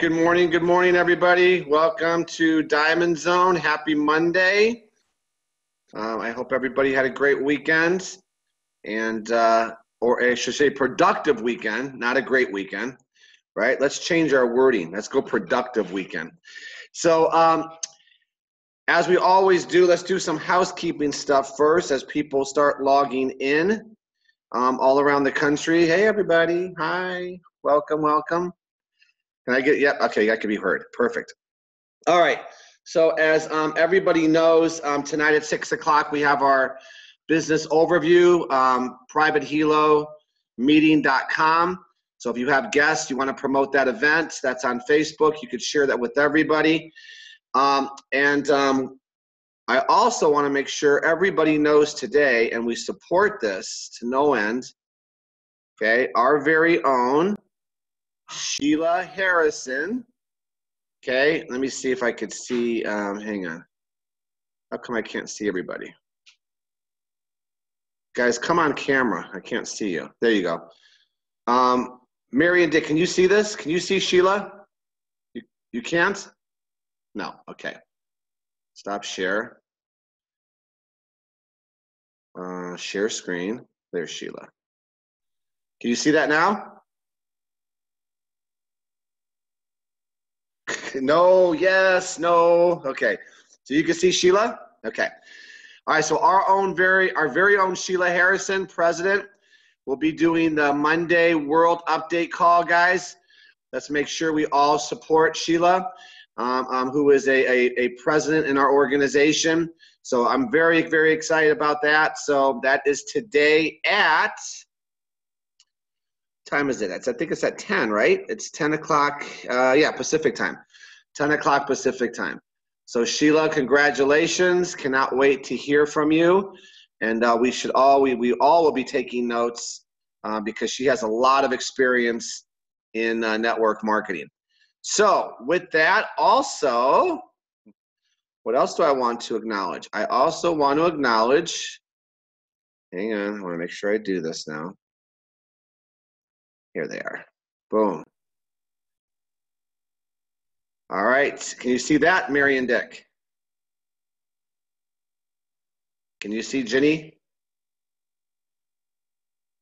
Good morning, everybody. Welcome to Diamond Zone. Happy Monday. I hope everybody had a great weekend, and or I should say productive weekend, not a great weekend, right? Let's change our wording. Let's go productive weekend. So as we always do, let's do some housekeeping stuff first as people start logging in all around the country. Hey, everybody. Hi. Welcome, welcome. Can I get, yep, okay, I can be heard. Perfect. All right, so as everybody knows, tonight at 6 o'clock, we have our business overview, privatehelo.meeting.com. So if you have guests, you want to promote that event, that's on Facebook. You could share that with everybody. I also want to make sure everybody knows today, and we support this to no end, okay, our very own Sheila Harrison. Okay, let me see if I could see, hang on. How come I can't see everybody? Guys, come on camera. I can't see you. There you go. Mary and Dick, can you see this? Can you see Sheila? You can't? No, okay. Stop share. Share screen. There's Sheila. Can you see that now? No, yes, no. Okay, so you can see Sheila? Okay. All right, so our very own Sheila Harrison, president, will be doing the Monday World Update call, guys. Let's make sure we all support Sheila, who is a president in our organization. So I'm very, very excited about that. So that is today at, time is it? I think it's at 10, right? It's 10 o'clock, yeah, Pacific time. 10 o'clock Pacific time. So Sheila, congratulations. Cannot wait to hear from you. And we all will be taking notes because she has a lot of experience in network marketing. So with that, also, what else do I want to acknowledge? I also want to acknowledge, hang on, I want to make sure I do this now. Here they are. Boom. All right, can you see that, Mary and Dick? Can you see Ginny?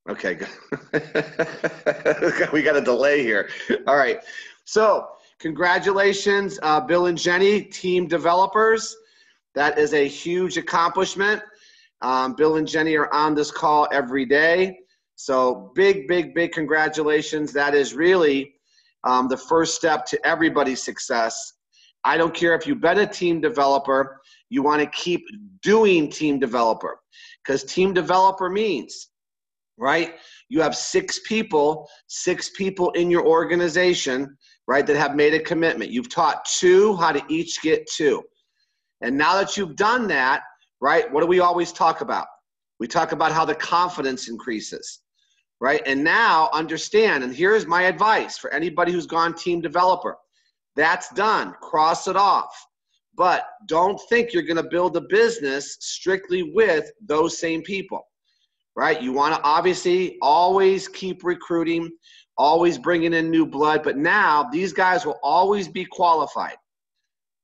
Okay, good. We got a delay here. All right, so congratulations, Bill and Jenny, team developers. That is a huge accomplishment. Bill and Jenny are on this call every day. So big, big, big congratulations. That is really the first step to everybody's success. I don't care if you've been a team developer, you want to keep doing team developer, because team developer means, right, you have six people in your organization, right, that have made a commitment. You've taught two how to each get two. And now that you've done that, right, what do we always talk about? We talk about how the confidence increases. Right? And now understand, and here's my advice for anybody who's gone team developer. That's done. Cross it off. But don't think you're going to build a business strictly with those same people. Right? You want to obviously always keep recruiting, always bringing in new blood. But now these guys will always be qualified.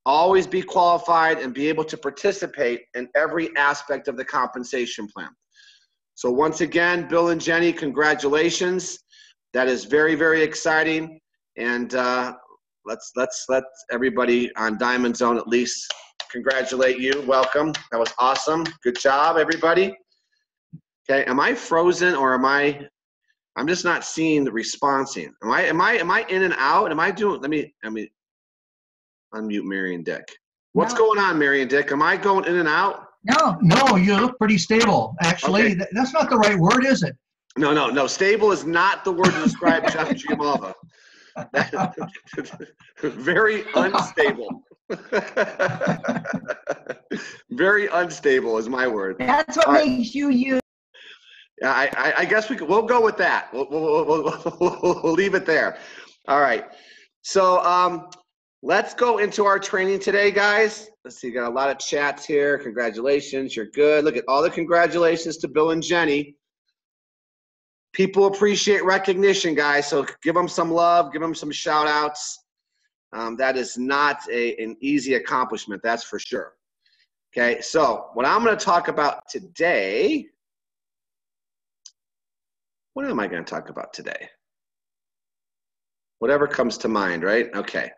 Always be qualified and be able to participate in every aspect of the compensation plan. So once again, Bill and Jenny, congratulations. That is very, very exciting. And let's let everybody on Diamond Zone at least congratulate you. Welcome. That was awesome. Good job, everybody. Okay, am I frozen or I'm just not seeing the responding. Am I in and out? Am I doing, let me unmute Mary and Dick. What's going on, Mary and Dick? Am I going in and out? No, you look pretty stable. Actually, okay. That's not the right word, is it? No. Stable is not the word to describe Jeff Giammalva. Very unstable. Very unstable is my word. That's what makes you you. Yeah, I guess we'll go with that. We'll leave it there. All right. So let's go into our training today, guys. Let's see, got a lot of chats here. Congratulations, you're good. Look at all the congratulations to Bill and Jenny. People appreciate recognition, guys, so give them some love, give them some shout outs. That is not an easy accomplishment, that's for sure. Okay, so what I'm going to talk about today, what am I going to talk about today? Whatever comes to mind, right? Okay.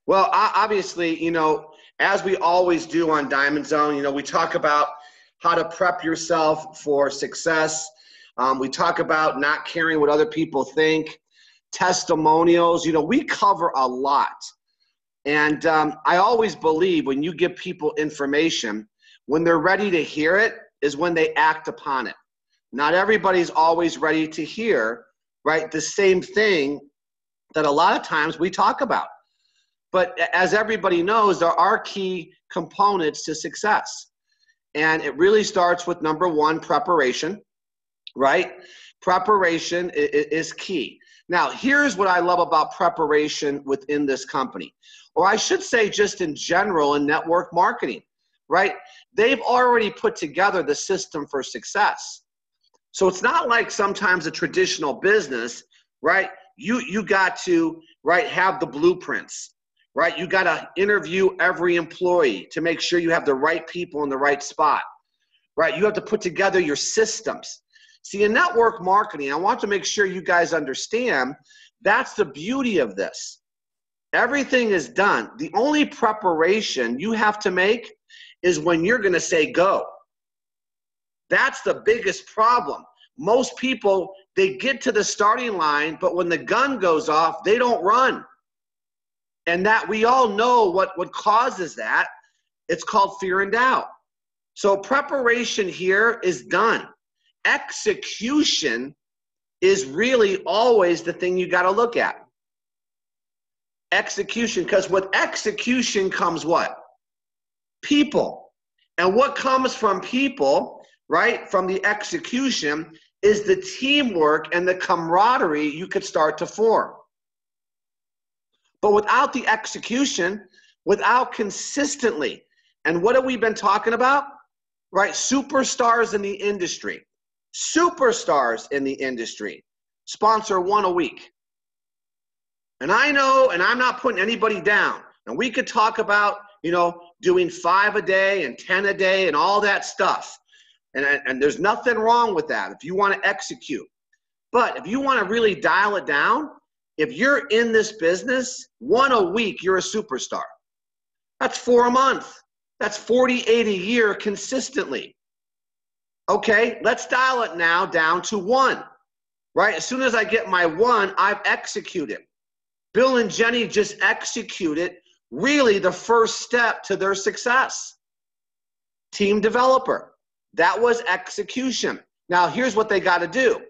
Well, obviously, you know, as we always do on Diamond Zone, you know, we talk about how to prep yourself for success. We talk about not caring what other people think, testimonials. You know, we cover a lot. And I always believe when you give people information, when they're ready to hear it is when they act upon it. Not everybody's always ready to hear, right, the same thing that a lot of times we talk about. But as everybody knows, there are key components to success. And it really starts with number one, preparation, right? Preparation is key. Now, here's what I love about preparation within this company, or I should say just in general in network marketing, right? They've already put together the system for success. So it's not like sometimes a traditional business, right? You got to, right, have the blueprints, right? You got to interview every employee to make sure you have the right people in the right spot, right? You have to put together your systems. See, in network marketing, I want to make sure you guys understand that's the beauty of this. Everything is done. The only preparation you have to make is when you're going to say go. That's the biggest problem. Most people, they get to the starting line, but when the gun goes off, they don't run. And that we all know what causes that. It's called fear and doubt. So preparation here is done. Execution is really always the thing you got to look at. Execution, because with execution comes what? People. And what comes from people, right, from the execution is the teamwork and the camaraderie you could start to form. But without the execution, without consistently, and what have we been talking about? Right, superstars in the industry. Superstars in the industry sponsor one a week. And I know, and I'm not putting anybody down, and we could talk about, you know, doing 5 a day and 10 a day and all that stuff. And there's nothing wrong with that if you want to execute. But if you want to really dial it down, if you're in this business, one a week, you're a superstar. That's 4 a month. That's 48 a year consistently. Okay, let's dial it now down to 1, right? As soon as I get my 1, I've executed. Bill and Jenny just executed really the first step to their success. Team developer. That was execution. Now, here's what they got to do.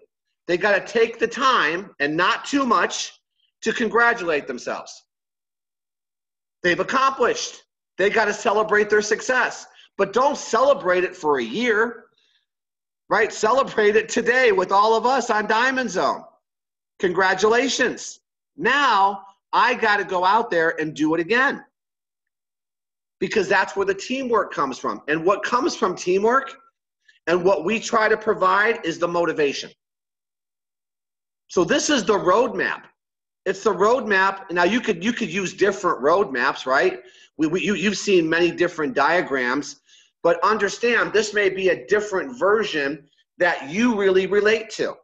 They got to take the time, and not too much, to congratulate themselves. They've accomplished. They got to celebrate their success. But don't celebrate it for a year, right? Celebrate it today with all of us on Diamond Zone. Congratulations. Now, I got to go out there and do it again. Because that's where the teamwork comes from. And what comes from teamwork and what we try to provide is the motivation. So this is the roadmap. It's the roadmap. Now you could use different roadmaps, right? You've seen many different diagrams, but understand this may be a different version that you really relate to,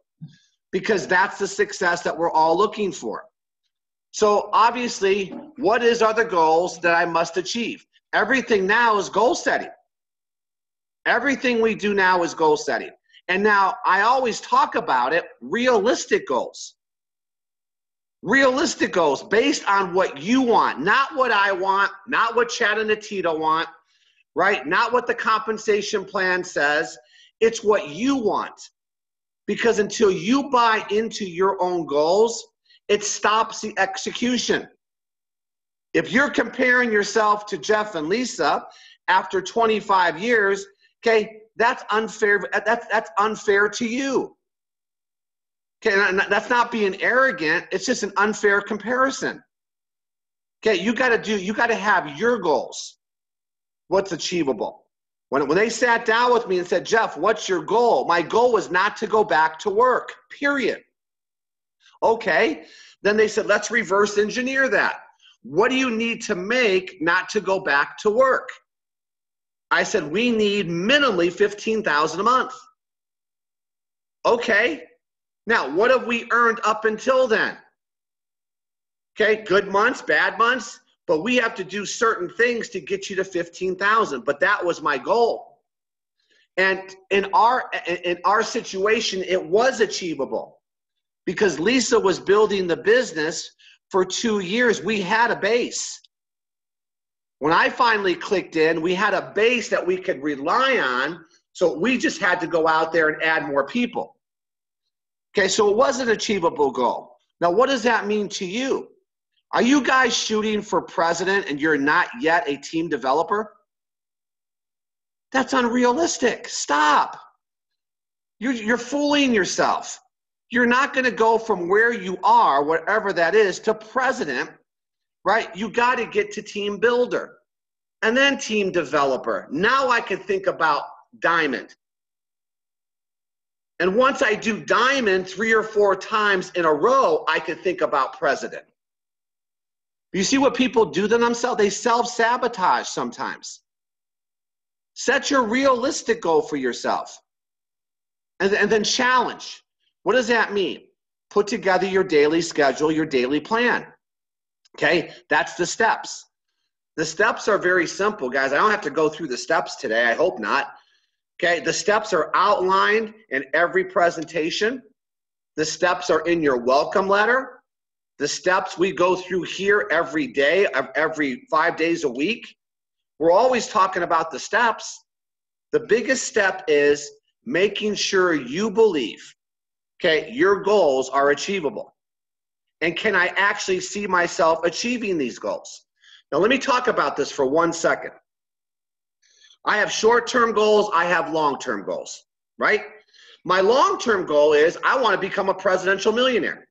because that's the success that we're all looking for. So obviously, what are the goals that I must achieve? Everything now is goal setting. Everything we do now is goal setting. And now I always talk about it, realistic goals. Realistic goals based on what you want, not what I want, not what Chad and Atita want, right? Not what the compensation plan says. It's what you want. Because until you buy into your own goals, it stops the execution. If you're comparing yourself to Jeff and Lisa after 25 years, okay, that's unfair. That's unfair to you. Okay, and that's not being arrogant. It's just an unfair comparison. Okay, you got to have your goals. What's achievable? When they sat down with me and said, Jeff, what's your goal? My goal was not to go back to work, period. Okay, then they said, let's reverse engineer that. what do you need to make not to go back to work? I said, we need minimally $15,000 a month. Okay, now what have we earned up until then? Okay, good months, bad months, but we have to do certain things to get you to 15,000. But that was my goal. And in our situation, it was achievable because Lisa was building the business for 2 years. We had a base. When I finally clicked in, we had a base that we could rely on. So we just had to go out there and add more people. Okay, so it was an achievable goal. Now, what does that mean to you? Are you guys shooting for president and you're not yet a team developer? That's unrealistic. Stop. You're fooling yourself. You're not going to go from where you are, whatever that is, to president, right? You got to get to team builder and then team developer. Now I can think about diamond. And once I do diamond 3 or 4 times in a row, I can think about president. You see what people do to themselves? They self-sabotage sometimes. Set your realistic goal for yourself. And then challenge. What does that mean? Put together your daily schedule, your daily plan. Okay, that's the steps. The steps are very simple, guys. I don't have to go through the steps today. I hope not. Okay, the steps are outlined in every presentation. The steps are in your welcome letter. The steps we go through here every day, every 5 days a week. We're always talking about the steps. The biggest step is making sure you believe, okay, your goals are achievable. And can I actually see myself achieving these goals? Now, let me talk about this for 1 second. I have short-term goals. I have long-term goals, right? My long-term goal is I want to become a presidential millionaire.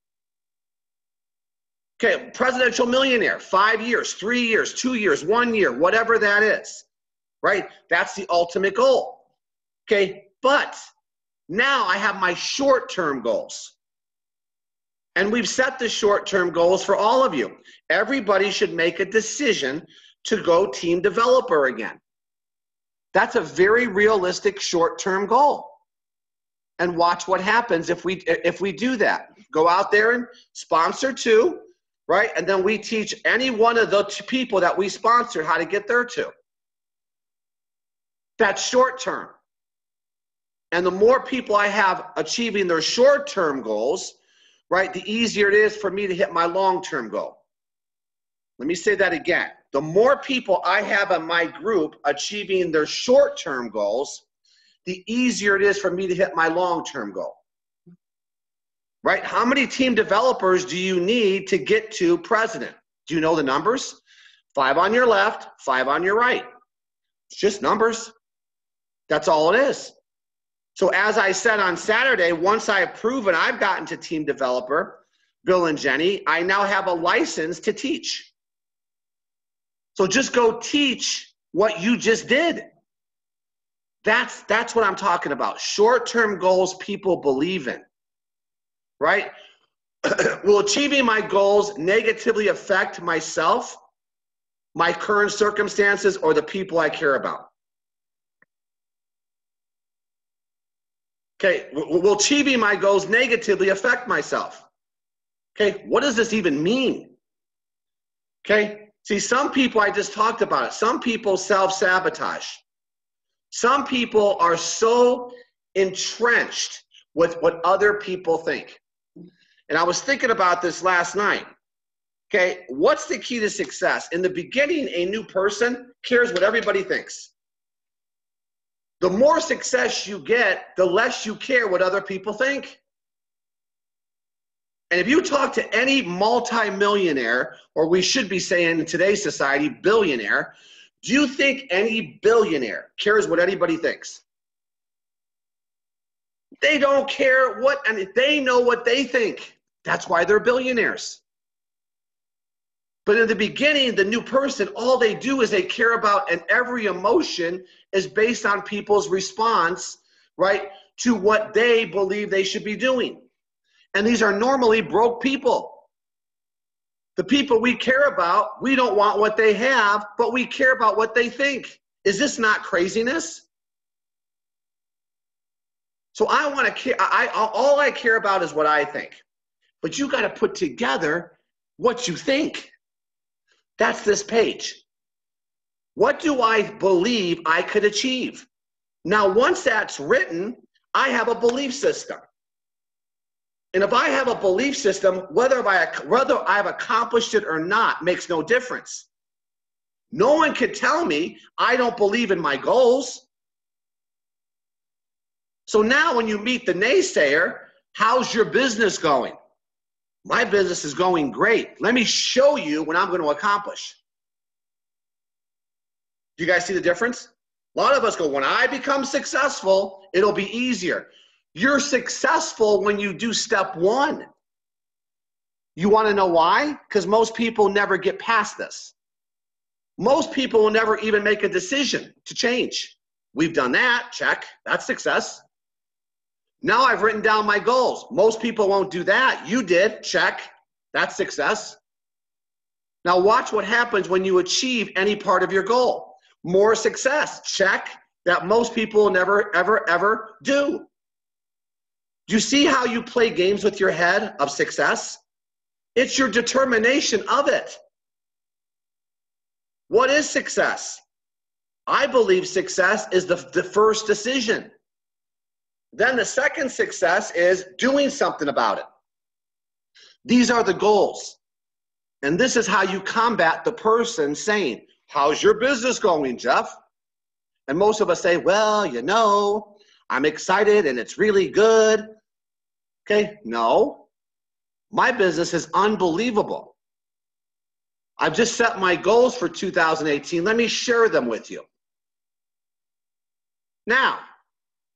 Okay, presidential millionaire, 5 years, 3 years, 2 years, 1 year, whatever that is, right? That's the ultimate goal. Okay, but now I have my short-term goals. And we've set the short-term goals for all of you. Everybody should make a decision to go team developer again. That's a very realistic short-term goal. And watch what happens if we do that. Go out there and sponsor 2. Right? And then we teach any one of the people that we sponsor how to get there too. That's short term. And the more people I have achieving their short term goals, right, the easier it is for me to hit my long term goal. Let me say that again. The more people I have in my group achieving their short term goals, the easier it is for me to hit my long term goal. Right? How many team developers do you need to get to president? Do you know the numbers? 5 on your left, 5 on your right. It's just numbers. That's all it is. So as I said on Saturday, once I've proven I've gotten to team developer, Bill and Jenny, I now have a license to teach. So just go teach what you just did. That's what I'm talking about. Short-term goals people believe in. Right? Will achieving my goals negatively affect myself, my current circumstances, or the people I care about? Okay, will achieving my goals negatively affect myself? Okay, what does this even mean? Okay, see, some people, I just talked about it, some people self-sabotage. Some people are so entrenched with what other people think. And I was thinking about this last night. Okay, what's the key to success? In the beginning, a new person cares what everybody thinks. The more success you get, the less you care what other people think. And if you talk to any multimillionaire, or we should be saying in today's society, billionaire, do you think any billionaire cares what anybody thinks? They don't care and they know what they think. That's why they're billionaires. But in the beginning, the new person, all they do is they care about, and every emotion is based on people's response, right, to what they believe they should be doing. And these are normally broke people. The people we care about, we don't want what they have, but we care about what they think. Is this not craziness? So I want to care. All I care about is what I think. But you got to put together what you think. That's this page. What do I believe I could achieve? Now, once that's written, I have a belief system. And if I have a belief system, whether I've accomplished it or not makes no difference. No one can tell me I don't believe in my goals. So now when you meet the naysayer, how's your business going? My business is going great. Let me show you what I'm going to accomplish. Do you guys see the difference? A lot of us go, when I become successful, it'll be easier. You're successful when you do step one. You want to know why? Because most people never get past this. Most people will never even make a decision to change. We've done that, check, that's success. Now I've written down my goals. Most people won't do that. You did, check, that's success. Now watch what happens when you achieve any part of your goal. More success, check, that most people will never, ever, ever do. Do you see how you play games with your head of success? It's your determination of it. What is success? I believe success is the first decision. Then the second success is doing something about it. These are the goals. And this is how you combat the person saying, how's your business going, Jeff? And most of us say, well, you know, I'm excited and it's really good. Okay, no, my business is unbelievable. I've just set my goals for 2018. Let me share them with you. Now,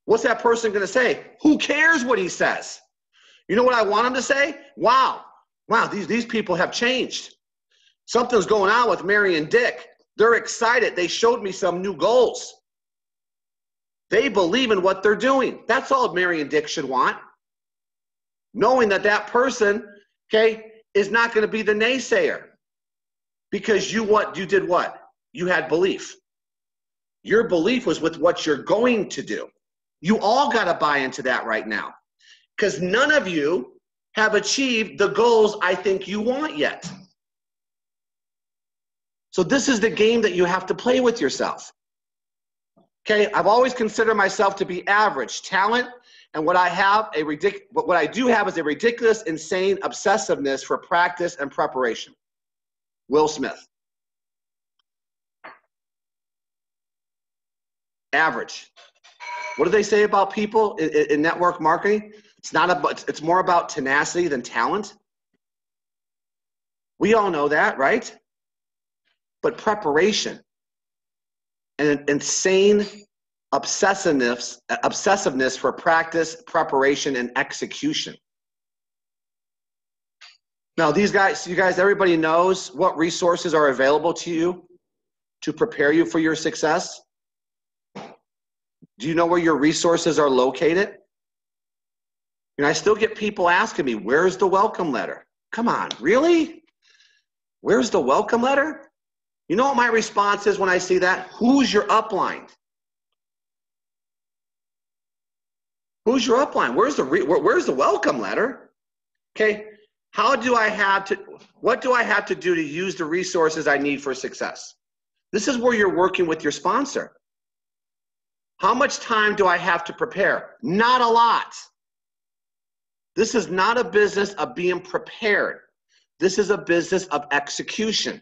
what's that person going to say? Who cares what he says? You know what I want him to say? Wow, these people have changed. Something's going on with Mary and Dick. They're excited. They showed me some new goals. They believe in what they're doing. That's all Mary and Dick should want. Knowing that that person, okay, is not going to be the naysayer. Because you did what? You had belief. Your belief was with what you're going to do. You all got to buy into that right now. Because none of you have achieved the goals I think you want yet. So this is the game that you have to play with yourself. Okay, I've always considered myself to be average talent, and what I do have is a ridiculous, insane obsessiveness for practice and preparation. Will Smith. Average. What do they say about people in network marketing? It's more about tenacity than talent. We all know that, right? But preparation and an insane obsessiveness for practice, preparation, and execution. Now, you guys, everybody knows what resources are available to you to prepare you for your success. Do you know where your resources are located? And I still get people asking me, where's the welcome letter? Come on, really? Where's the welcome letter? You know what my response is when I see that? Who's your upline? Who's your upline? Where's the welcome letter? Okay, what do I have to do to use the resources I need for success? This is where you're working with your sponsor. How much time do I have to prepare? Not a lot. This is not a business of being prepared. This is a business of execution.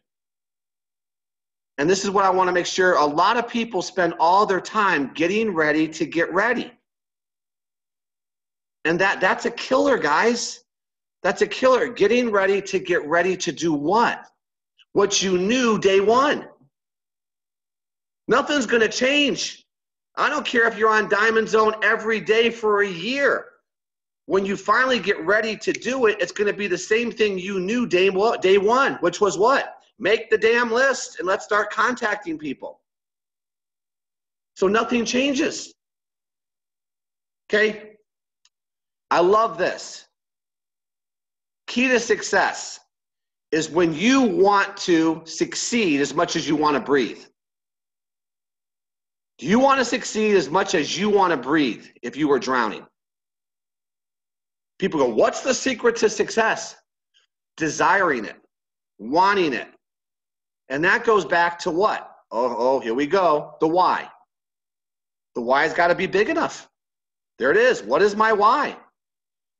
And this is what I want to make sure. A lot of people spend all their time getting ready to get ready. And that's a killer, guys. That's a killer. Getting ready to get ready to do what? What you knew day one. Nothing's going to change. I don't care if you're on Diamond Zone every day for a year. When you finally get ready to do it, it's going to be the same thing you knew day one, which was what? Make the damn list and let's start contacting people. So nothing changes. Okay? I love this. Key to success is when you want to succeed as much as you want to breathe. Do you want to succeed as much as you want to breathe if you were drowning? People go, what's the secret to success? Desiring it, wanting it. And that goes back to what? Oh, here we go. The why. The why's got to be big enough. There it is. What is my why?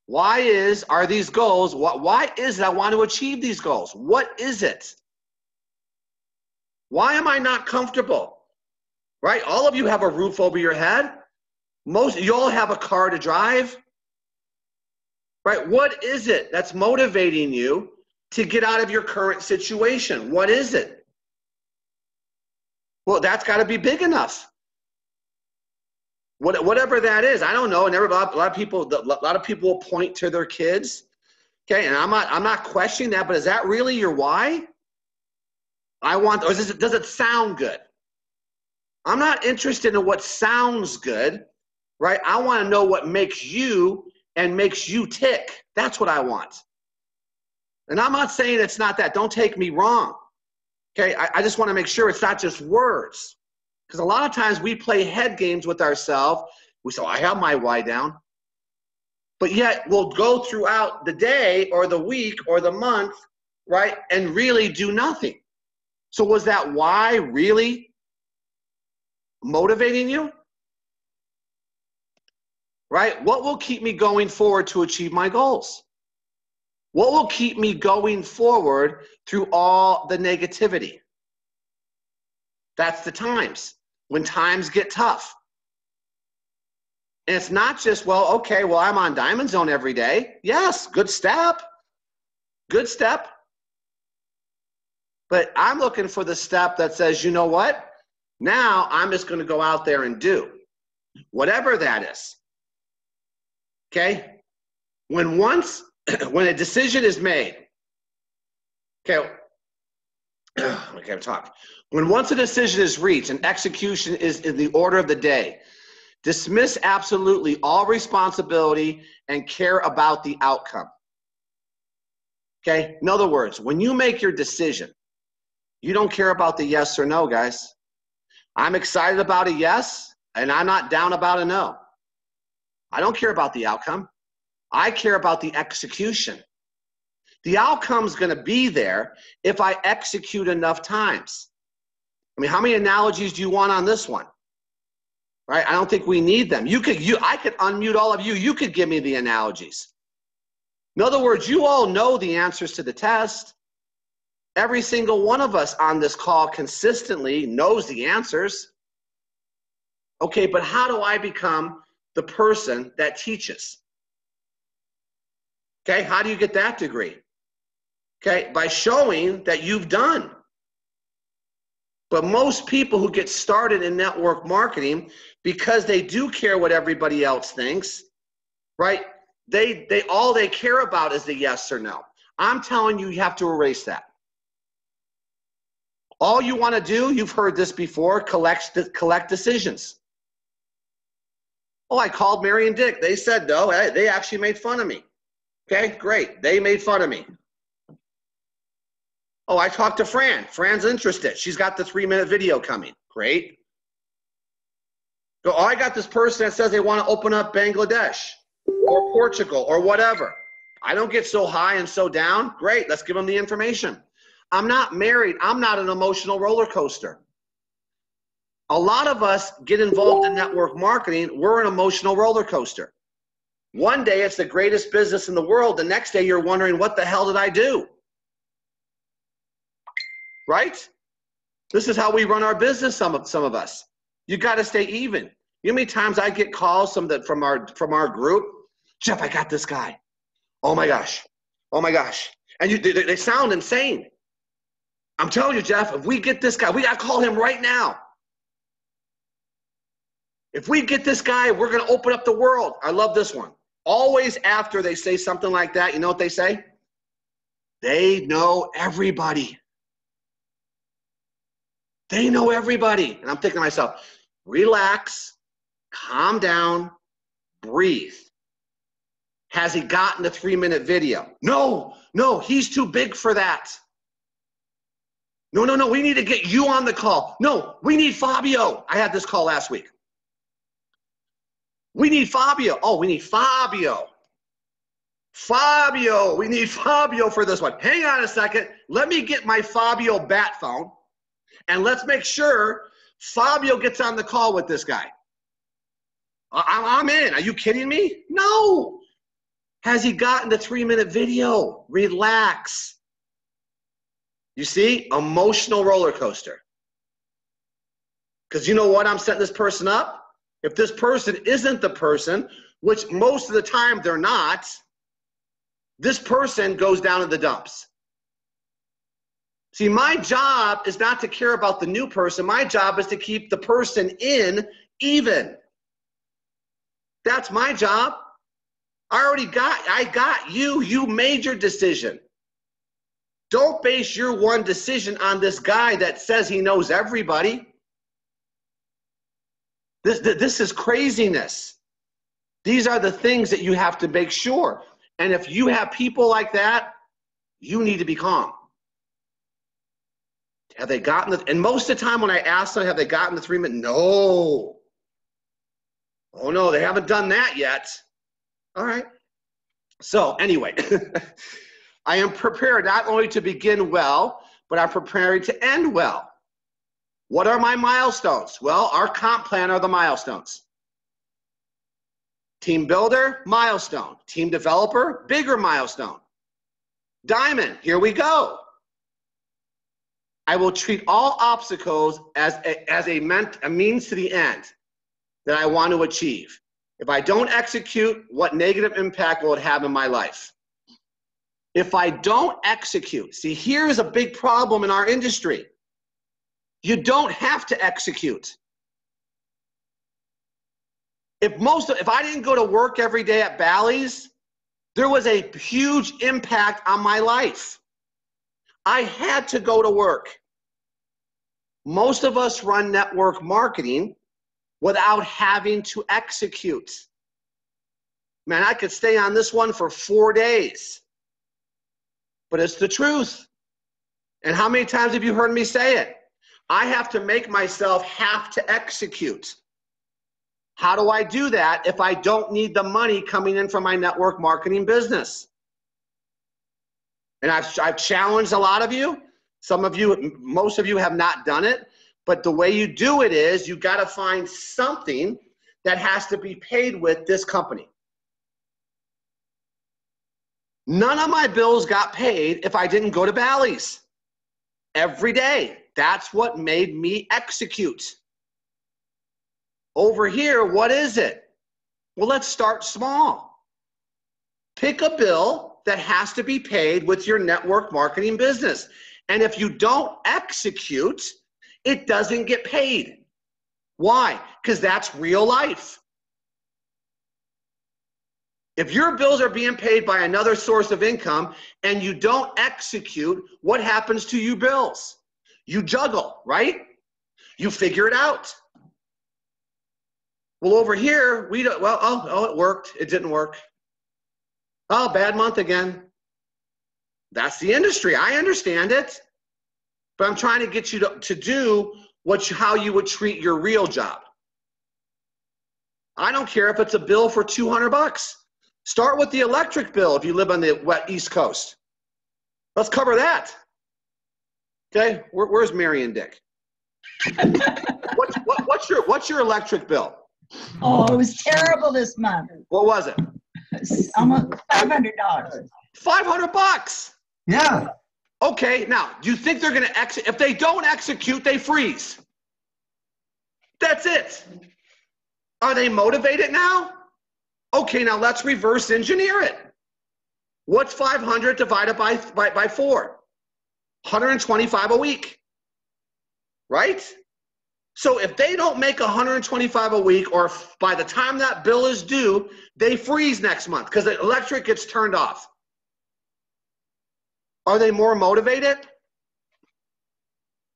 Are these goals? Why is it I want to achieve these goals? What is it? Why am I not comfortable? Right? All of you have a roof over your head. You all have a car to drive. Right? What is it that's motivating you to get out of your current situation? What is it? Well, that's got to be big enough. Whatever that is, I don't know. And a lot of people will point to their kids. Okay, and I'm not questioning that, but is that really your why? Or does it sound good? I'm not interested in what sounds good, right? I want to know what makes you tick. That's what I want. And I'm not saying it's not that. Don't take me wrong. Okay, I just want to make sure it's not just words. Because a lot of times we play head games with ourselves. We say, I have my why down. But yet we'll go throughout the day or the week or the month, right, and really do nothing. So was that why really motivating you? Right? What will keep me going forward to achieve my goals? What will keep me going forward through all the negativity? That's the times, when times get tough. And it's not just, I'm on Diamond Zone every day. Yes, good step. Good step. But I'm looking for the step that says, you know what? Now I'm just going to go out there and do whatever that is. Okay? When a decision is made, okay, I can't talk. When once a decision is reached and execution is in the order of the day, dismiss absolutely all responsibility and care about the outcome. Okay? In other words, when you make your decision, you don't care about the yes or no, guys. I'm excited about a yes, and I'm not down about a no. I don't care about the outcome. I care about the execution. The outcome's going to be there if I execute enough times. I mean, how many analogies do you want on this one? Right? I don't think we need them. I could unmute all of you. You could give me the analogies. In other words, you all know the answers to the test. Every single one of us on this call consistently knows the answers. Okay, but how do I become the person that teaches? Okay, how do you get that degree? Okay, by showing that you've done. But most people who get started in network marketing, because they do care what everybody else thinks, right? All they care about is the yes or no. I'm telling you, you have to erase that. All you want to do, you've heard this before, collect decisions. Oh, I called Mary and Dick. They said no. They actually made fun of me. Okay, great. They made fun of me. Oh, I talked to Fran. Fran's interested. She's got the 3-minute video coming. Great. Oh, I got this person that says they want to open up Bangladesh or Portugal or whatever. I don't get so high and so down. Great. Let's give them the information. I'm not married. I'm not an emotional roller coaster. A lot of us get involved in network marketing. We're an emotional roller coaster. One day it's the greatest business in the world. The next day you're wondering, what the hell did I do? Right? This is how we run our business, some of us. You got to stay even. You know how many times I get calls from our group? Jeff, I got this guy. Oh my gosh. Oh my gosh. And they sound insane. I'm telling you, Jeff, if we get this guy, we got to call him right now. If we get this guy, we're going to open up the world. I love this one. Always after they say something like that, you know what they say? They know everybody. They know everybody. And I'm thinking to myself, relax, calm down, breathe. Has he gotten the 3-minute video? No, he's too big for that. No, we need to get you on the call. No, we need Fabio. I had this call last week. We need Fabio. Oh, we need Fabio. Fabio, we need Fabio for this one. Hang on a second. Let me get my Fabio bat phone, and let's make sure Fabio gets on the call with this guy. I'm in. Are you kidding me? No. Has he gotten the 3-minute video? Relax. You see? Emotional roller coaster. Because you know what? I'm setting this person up. If this person isn't the person, which most of the time they're not, this person goes down in the dumps. See, my job is not to care about the new person. My job is to keep the person in even. That's my job. I got you. You made your decision. Don't base your one decision on this guy that says he knows everybody. This is craziness. These are the things that you have to make sure. And if you have people like that, you need to be calm. Have they gotten the, and most of the time when I ask them, have they gotten the 3-minute? No. Oh no, they haven't done that yet. All right. So anyway, I am prepared not only to begin well, but I'm preparing to end well. What are my milestones? Well, our comp plan are the milestones. Team builder, milestone. Team developer, bigger milestone. Diamond, here we go. I will treat all obstacles as a means to the end that I want to achieve. If I don't execute, what negative impact will it have in my life? If I don't execute, see, here's a big problem in our industry. You don't have to execute. If I didn't go to work every day at Bally's, there was a huge impact on my life. I had to go to work. Most of us run network marketing without having to execute. Man, I could stay on this one for 4 days, but it's the truth. And how many times have you heard me say it? I have to make myself have to execute. How do I do that if I don't need the money coming in from my network marketing business? And I've challenged a lot of you. Some of you, most of you have not done it. But the way you do it is you got to find something that has to be paid with this company. None of my bills got paid if I didn't go to Bally's every day. That's what made me execute. Over here, what is it? Well, let's start small. Pick a bill that has to be paid with your network marketing business. And if you don't execute, it doesn't get paid. Why? Because that's real life. If your bills are being paid by another source of income and you don't execute, what happens to your bills? You juggle, right? You figure it out. Well, over here, we don't, well, oh, it worked. It didn't work. Oh, bad month again. That's the industry. I understand it. But I'm trying to get you to do how you would treat your real job. I don't care if it's a bill for $200. Start with the electric bill if you live on the wet East Coast. Let's cover that. Okay, where's Mary and Dick? What's your electric bill? Oh, it was terrible this month. What was it? Almost $500. $500. Yeah. Okay, now, do you think they're going to execute? If they don't execute, they freeze. That's it. Are they motivated now? Okay, now let's reverse engineer it. What's 500 divided by 4? 125 a week, right? So if they don't make 125 a week, or by the time that bill is due, they freeze next month because the electric gets turned off. Are they more motivated?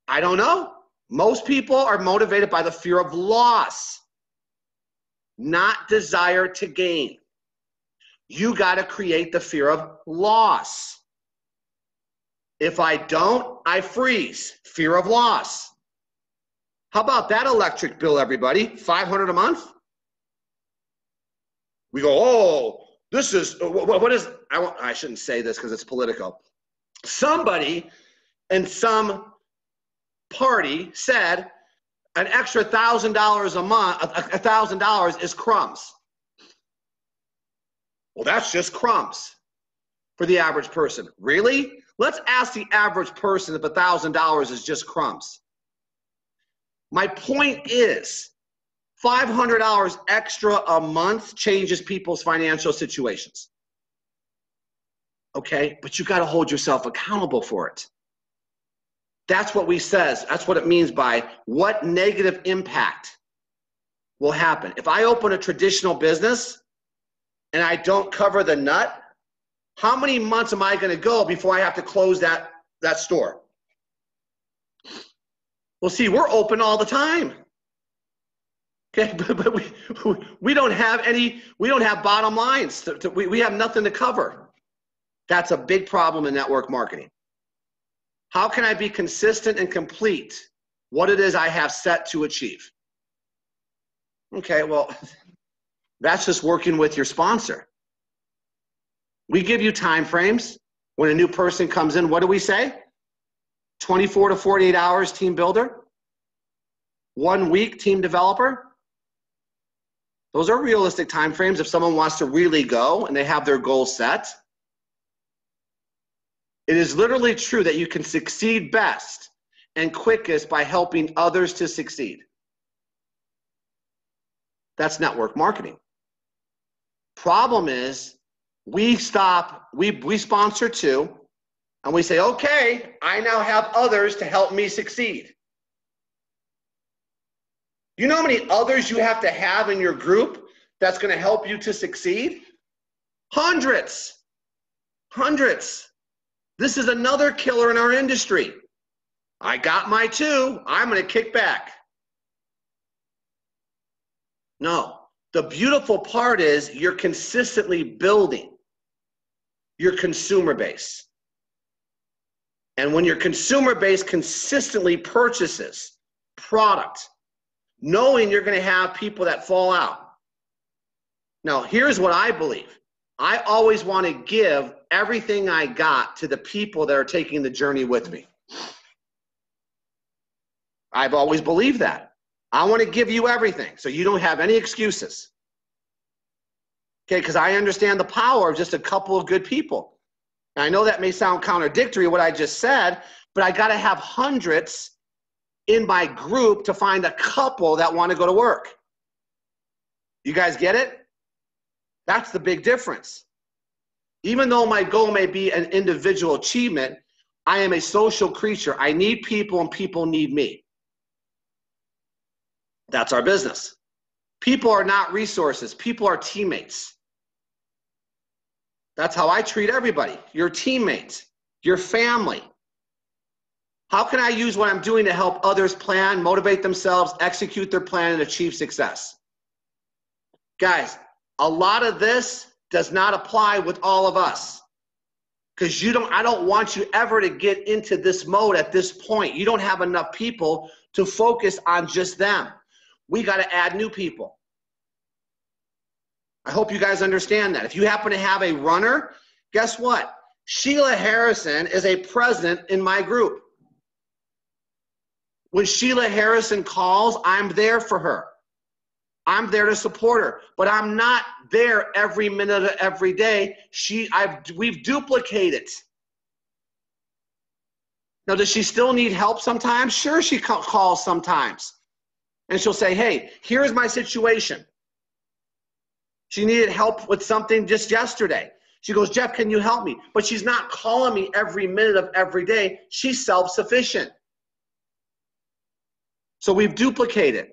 I don't know. Most people are motivated by the fear of loss, not desire to gain. You got to create the fear of loss. If I don't, I freeze. Fear of loss. How about that electric bill, everybody? $500 a month? We go, oh, this is, what is, I shouldn't say this because it's political. Somebody in some party said an extra $1,000 a month, $1,000 is crumbs. Well, that's just crumbs for the average person. Really? Let's ask the average person if $1,000 is just crumbs. My point is, $500 extra a month changes people's financial situations. Okay, but you got to hold yourself accountable for it. That's what that's what it means by what negative impact will happen. If I open a traditional business and I don't cover the nut, how many months am I going to go before I have to close that store? Well, see, we're open all the time. Okay, but we don't have bottom lines. We have nothing to cover. That's a big problem in network marketing. How can I be consistent and complete what it is I have set to achieve? Okay, well, that's just working with your sponsor. We give you time frames. When a new person comes in, what do we say? 24 to 48 hours team builder. 1 week team developer. Those are realistic time frames if someone wants to really go and they have their goals set. It is literally true that you can succeed best and quickest by helping others to succeed. That's network marketing. Problem is, we sponsor too, and we say, okay, I now have others to help me succeed. You know how many others you have to have in your group that's going to help you to succeed? Hundreds. Hundreds. This is another killer in our industry. I got my two, I'm going to kick back. No, the beautiful part is you're consistently building your consumer base. And when your consumer base consistently purchases product, knowing you're going to have people that fall out. Now, here's what I believe. I always want to give everything I got to the people that are taking the journey with me. I've always believed that. I want to give you everything so you don't have any excuses. Okay, because I understand the power of just a couple of good people. And I know that may sound contradictory what I just said, but I got to have hundreds in my group to find a couple that want to go to work. You guys get it? That's the big difference. Even though my goal may be an individual achievement, I am a social creature. I need people and people need me. That's our business. People are not resources. People are teammates. That's how I treat everybody. Your teammates, your family. How can I use what I'm doing to help others plan, motivate themselves, execute their plan, and achieve success? Guys, a lot of this does not apply with all of us. Because I don't want you ever to get into this mode at this point. You don't have enough people to focus on just them. We got to add new people. I hope you guys understand that. If you happen to have a runner, guess what? Sheila Harrison is a president in my group. When Sheila Harrison calls, I'm there for her. I'm there to support her, but I'm not there every minute of every day. We've duplicated. Now, does she still need help sometimes? Sure, she calls sometimes. And she'll say, hey, here's my situation. She needed help with something just yesterday. She goes, Jeff, can you help me? But she's not calling me every minute of every day. She's self-sufficient. So we've duplicated.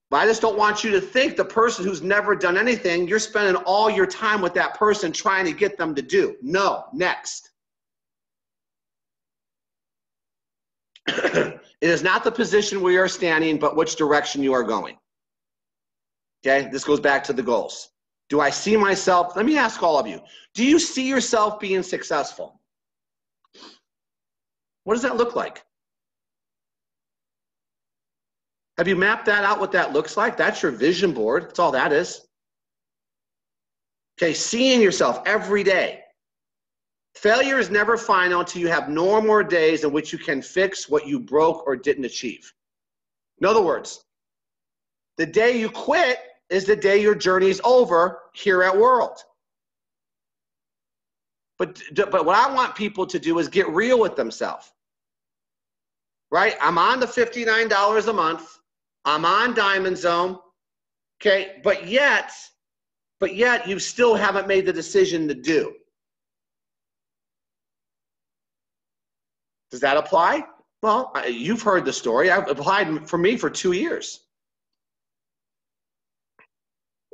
But I just don't want you to think the person who's never done anything, you're spending all your time with that person trying to get them to do. No, next. It is not the position where you're standing, but which direction you are going. Okay, this goes back to the goals. Do I see myself, let me ask all of you, do you see yourself being successful? What does that look like? Have you mapped that out, what that looks like? That's your vision board. That's all that is. Okay, seeing yourself every day. Failure is never final until you have no more days in which you can fix what you broke or didn't achieve. In other words, the day you quit is the day your journey is over here at World. But what I want people to do is get real with themselves. Right? I'm on the $59 a month. I'm on Diamond Zone. Okay, but yet you still haven't made the decision to do. Does that apply? Well, you've heard the story. I've applied for me for 2 years.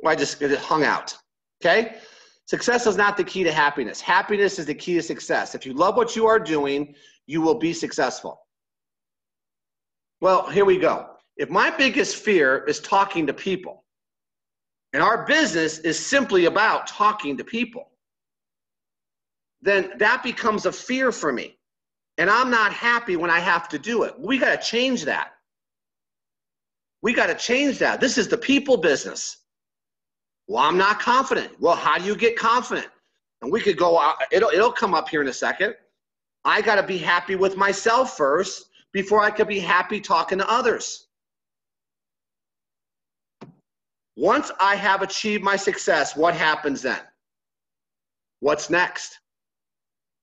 Well, I just hung out. Okay? Success is not the key to happiness. Happiness is the key to success. If you love what you are doing, you will be successful. Well, here we go. If my biggest fear is talking to people, and our business is simply about talking to people, then that becomes a fear for me. And I'm not happy when I have to do it. We got to change that. We got to change that. This is the people business. Well, I'm not confident. Well, how do you get confident? And we could go out. It'll come up here in a second. I got to be happy with myself first before I could be happy talking to others. Once I have achieved my success, what happens then? What's next?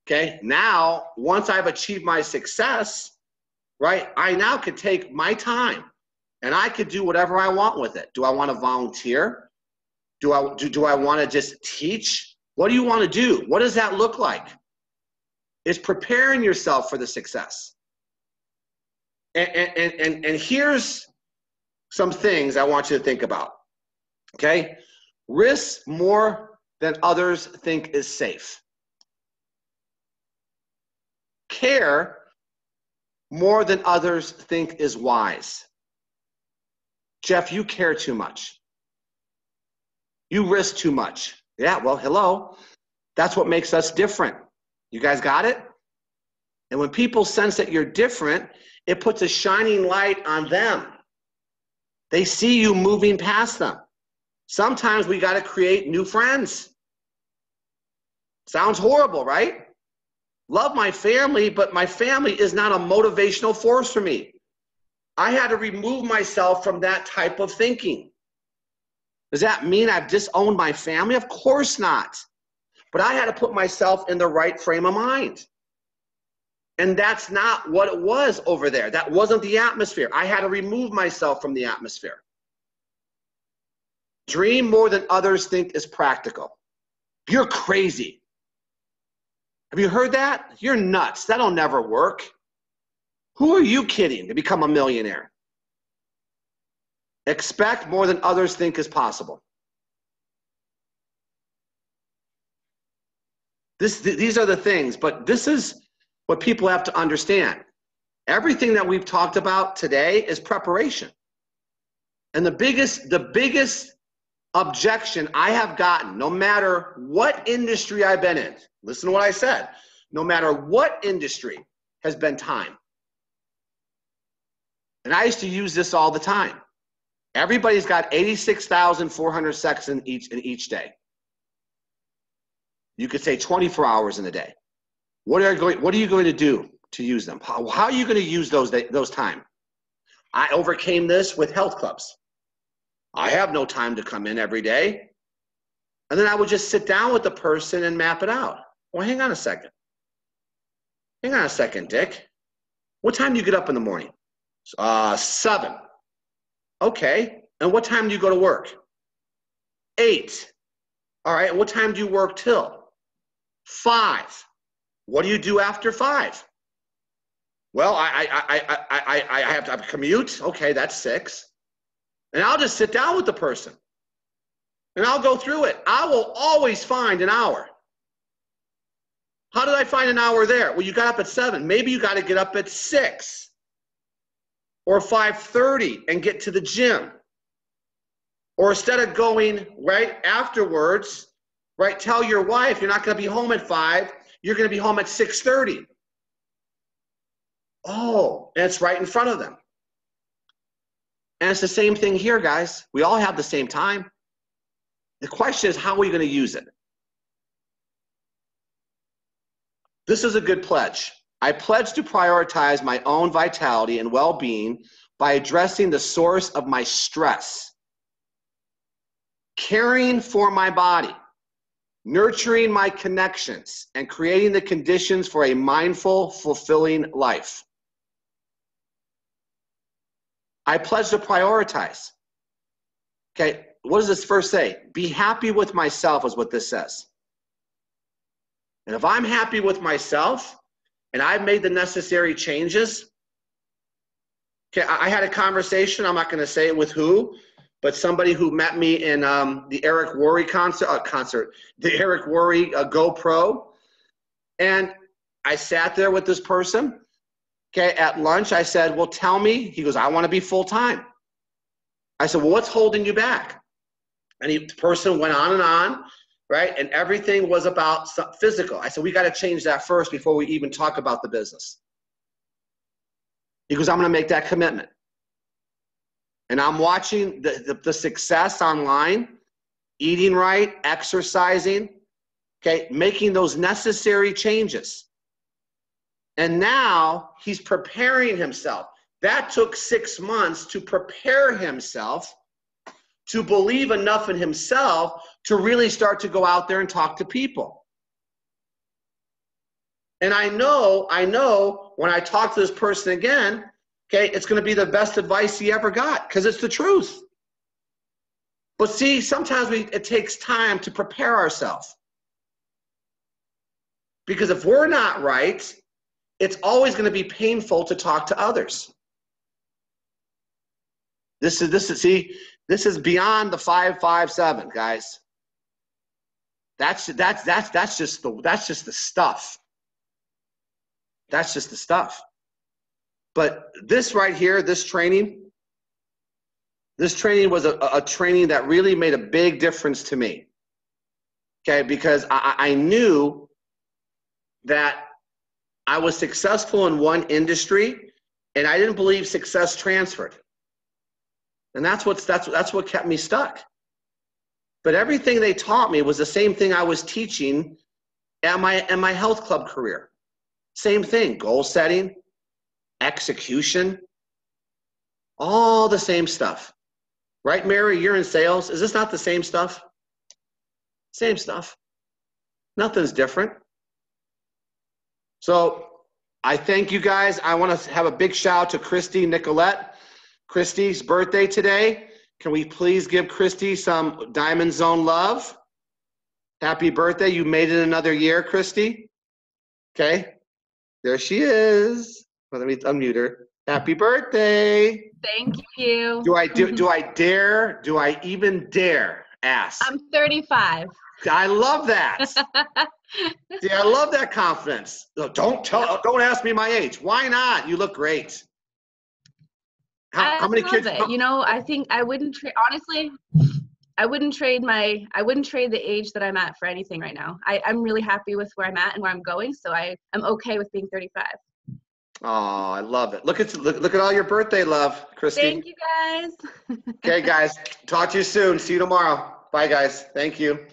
Okay, now, once I've achieved my success, right, I now could take my time and I could do whatever I want with it. Do I want to volunteer? Do I want to just teach? What do you want to do? What does that look like? It's preparing yourself for the success. And here's some things I want you to think about. Okay? Risk more than others think is safe. Care more than others think is wise. Jeff, you care too much. You risk too much. Yeah, well, hello. That's what makes us different. You guys got it? And when people sense that you're different, it puts a shining light on them. They see you moving past them. Sometimes we got to create new friends. Sounds horrible, right? Love my family, but my family is not a motivational force for me. I had to remove myself from that type of thinking. Does that mean I've disowned my family? Of course not. But I had to put myself in the right frame of mind. And that's not what it was over there. That wasn't the atmosphere. I had to remove myself from the atmosphere. Dream more than others think is practical. You're crazy. Have you heard that? You're nuts. That'll never work. Who are you kidding to become a millionaire? Expect more than others think is possible. These are the things, but this is what people have to understand. Everything that we've talked about today is preparation. And the biggest objection I have gotten, no matter what industry I've been in, listen to what I said, no matter what industry, has been time. And I used to use this all the time. Everybody's got 86,400 seconds in each day. You could say 24 hours in a day. What are you going to do to use them? How are you going to use those time? I overcame this with health clubs. I have no time to come in every day. And then I would just sit down with the person and map it out. Well, hang on a second. Hang on a second, Dick. What time do you get up in the morning? 7. Okay. And what time do you go to work? 8. All right. What time do you work till? 5. What do you do after 5? Well, I have to commute. Okay, that's 6. And I'll just sit down with the person. And I'll go through it. I will always find an hour. How did I find an hour there? Well, you got up at 7. Maybe you got to get up at 6 or 5:30 and get to the gym. Or instead of going right afterwards, right, tell your wife you're not going to be home at 5. You're going to be home at 6:30. Oh, and it's right in front of them. And it's the same thing here, guys. We all have the same time. The question is, how are we going to use it? This is a good pledge. I pledge to prioritize my own vitality and well-being by addressing the source of my stress, caring for my body, nurturing my connections, and creating the conditions for a mindful, fulfilling life. I pledge to prioritize. Okay, what does this first say? Be happy with myself is what this says. And if I'm happy with myself and I've made the necessary changes, okay, I had a conversation, I'm not going to say it with who, but somebody who met me in the Eric Worre the Eric Worre GoPro. And I sat there with this person. Okay, at lunch, I said, well, tell me. He goes, I want to be full-time. I said, well, what's holding you back? And the person went on, right? And everything was about physical. I said, we got to change that first before we even talk about the business. He goes, I'm going to make that commitment. And I'm watching the success online, eating right, exercising, okay, making those necessary changes. And now he's preparing himself. That took 6 months to prepare himself, to believe enough in himself to really start to go out there and talk to people. And I know when I talk to this person again, okay, it's going to be the best advice he ever got because it's the truth. But see, sometimes it takes time to prepare ourselves. Because if we're not right, it's always going to be painful to talk to others. This is beyond the 557, guys. That's just the stuff. That's just the stuff. But this right here, this training was a training that really made a big difference to me. Okay, because I knew that I was successful in one industry, and I didn't believe success transferred. And that's what kept me stuck. But everything they taught me was the same thing I was teaching at my health club career. Same thing, goal setting, execution, all the same stuff. Right, Mary? You're in sales. Is this not the same stuff? Same stuff. Nothing's different. So I thank you guys. I want to have a big shout out to Christy Nicolette. Christy's birthday today. Can we please give Christy some Diamond Zone love? Happy birthday. You made it another year, Christy. Okay. There she is. Well, let me unmute her. Happy birthday. Thank you. Do I even dare ask? I'm 35. I love that. See, I love that confidence. Don't ask me my age. Why not? You look great. How many kids? You know, I think I wouldn't trade, honestly, I wouldn't trade the age that I'm at for anything right now. I'm really happy with where I'm at and where I'm going. So I'm okay with being 35. Oh, I love it. Look at all your birthday love, Christy. Thank you guys. Okay, guys. Talk to you soon. See you tomorrow. Bye, guys. Thank you.